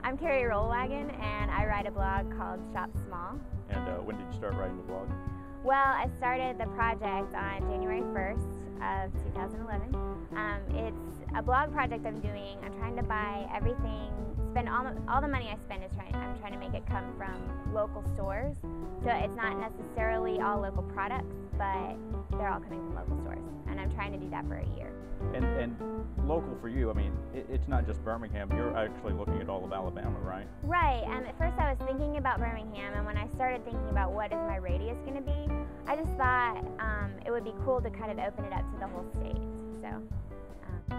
I'm Carrie Rollwagen, and I write a blog called Shop Small. And when did you start writing the blog? Well, I started the project on January 1st of 2011. It's a blog project I'm doing. I'm trying to buy everything, spend all the money I spend I'm trying to make it come from local stores. So it's not necessarily all local products, but they're all coming from local stores. And I'm trying to do that for a year. And local for you, I mean, it's not just Birmingham. You're actually looking at all of Alabama, right? Right. At first I was thinking about Birmingham, and when I started thinking about what is my radius going to be, I just thought it would be cool to kind of open it up to the whole state. So.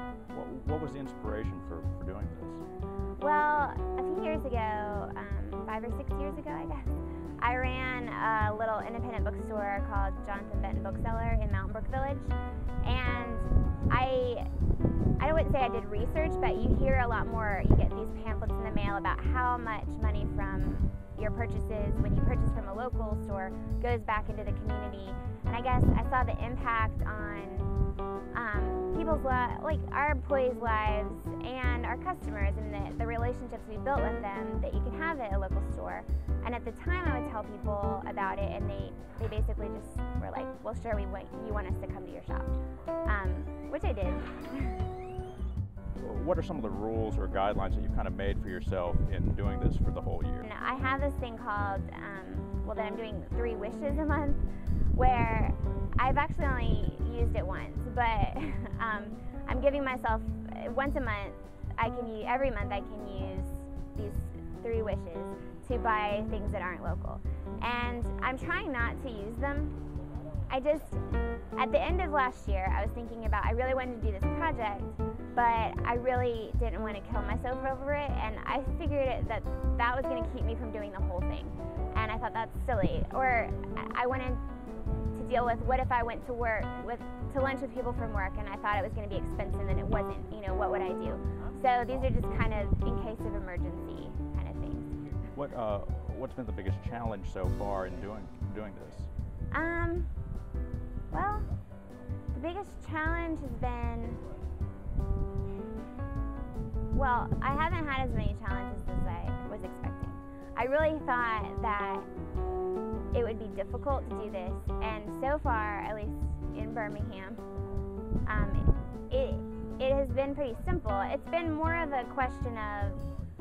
What was the inspiration for doing this? Well, a few years ago, 5 or 6 years ago, I guess, I ran a little independent bookstore called Jonathan Benton Bookseller in Mountain Brook Village, and I wouldn't say I did research, but you hear a lot more. You get these pamphlets in the mail about how much money from your purchases, when you purchase from a local store, goes back into the community. And I guess I saw the impact on people's lives, like our employees' lives and our customers, and the relationships we built with them that you can have at a local store. And at the time I would tell people about it, and they basically just were like, well, sure, you want us to come to your shop, which I did. What are some of the rules or guidelines that you kind of made for yourself in doing this for the whole year? And I have this thing called, that I'm doing 3 wishes a month, where I've actually only used it once, but I'm giving myself once a month. Every month I can use these 3 wishes to buy things that aren't local, and I'm trying not to use them. At the end of last year, I was thinking about, I really wanted to do this project, but I really didn't want to kill myself over it, and I figured that was going to keep me from doing the whole thing, and I thought that's silly. Or I wanted to deal with, what if I went to lunch with people from work, and I thought it was going to be expensive and it wasn't, what would I do? So these are just kind of in case of emergency kind of things. What's been the biggest challenge so far in doing this? Well, the biggest challenge has been, well, I haven't had as many challenges as I was expecting. I really thought that it would be difficult to do this, and so far, at least in Birmingham, it has been pretty simple. It's been more of a question of,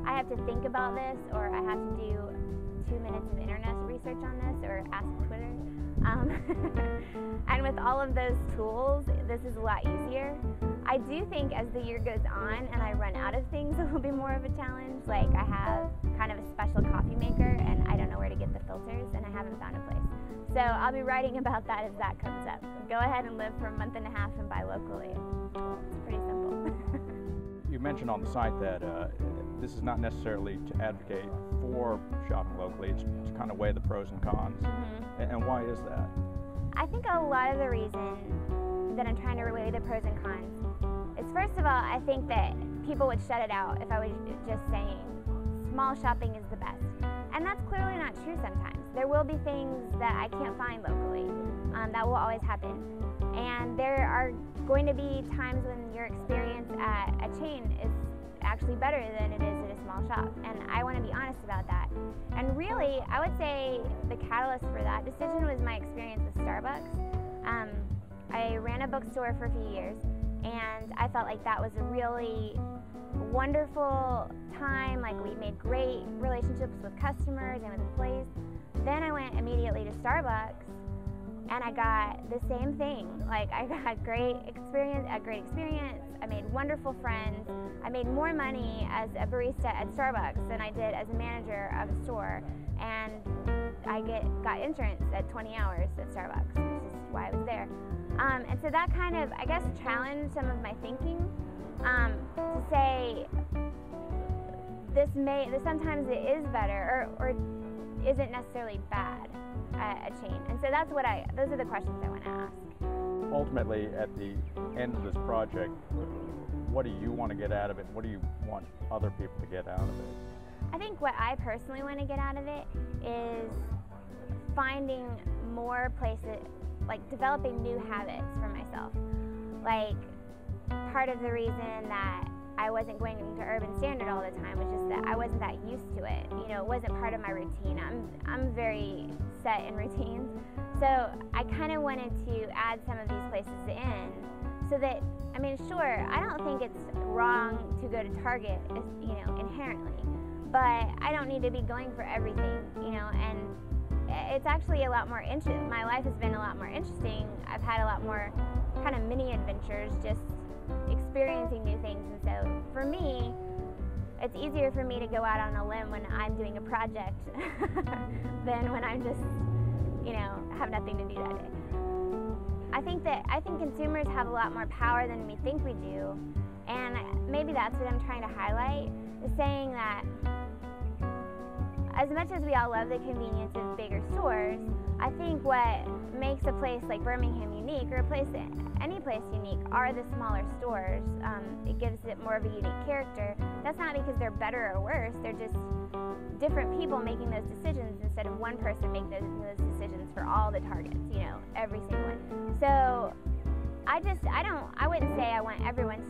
I have to think about this, or I have to do 2 minutes of internet research on this, or ask Twitter. And with all of those tools, this is a lot easier. I do think as the year goes on and I run out of things, it will be more of a challenge. Like, I have kind of a special coffee maker, and I don't know where to get the filters, and I haven't found a place. So I'll be writing about that as that comes up. Go ahead and live for a month and a half and buy locally. It's pretty simple. You mentioned on the site that this is not necessarily to advocate for shopping locally. It's to kind of weigh the pros and cons. Mm-hmm. And why is that? I think a lot of the reason that I'm trying to weigh the pros and cons is, first of all, I think that people would shut it out if I was just saying small shopping is the best. And that's clearly not true sometimes. There will be things that I can't find locally. That will always happen. And there are going to be times when your experience at a chain is actually better than it is at a small shop. And I want to be honest about that. And really, I would say the catalyst for that decision was my experience with Starbucks. I ran a bookstore for a few years, and I felt like that was a really wonderful time. Like, we made great relationships with customers and with employees. Then I went immediately to Starbucks, and I got the same thing. Like, I got a great experience. I made wonderful friends. I made more money as a barista at Starbucks than I did as a manager of a store. And I got insurance at 20 hours at Starbucks, which is why I was there. And so that kind of, I guess, challenged some of my thinking to say sometimes it is better or isn't necessarily bad at a chain. And so those are the questions I want to ask. Ultimately, at the end of this project, what do you want to get out of it? What do you want other people to get out of it? I think what I personally want to get out of it is finding more places, like developing new habits for myself. Like, part of the reason that I wasn't going to Urban Standard all the time. It was just that I wasn't that used to it. You know, it wasn't part of my routine. I'm very set in routines. So I kind of wanted to add some of these places in so that, I mean, sure, I don't think it's wrong to go to Target, you know, inherently, but I don't need to be going for everything, you know, and it's actually a lot more interesting. My life has been a lot more interesting. I've had a lot more kind of mini adventures, just experiencing new things. And so for me, it's easier for me to go out on a limb when I'm doing a project than when I'm just, you know, have nothing to do that day. I think consumers have a lot more power than we think we do, and maybe that's what I'm trying to highlight, is saying that as much as we all love the convenience of bigger stores, I think what makes a place like Birmingham unique, or any place unique, are the smaller stores. It gives it more of a unique character. That's not because they're better or worse, they're just different people making those decisions instead of one person making those decisions for all the Targets, you know, every single one. So I wouldn't say I want everyone to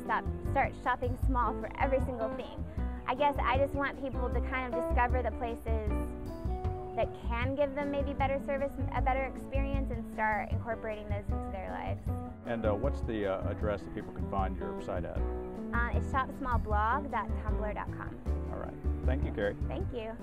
start shopping small for every single thing. I guess I just want people to kind of discover the places that can give them maybe better service, a better experience, and start incorporating those into their lives. And what's the address that people can find your site at? It's shopsmallblog.tumblr.com. All right. Thank you, Carrie. Thank you.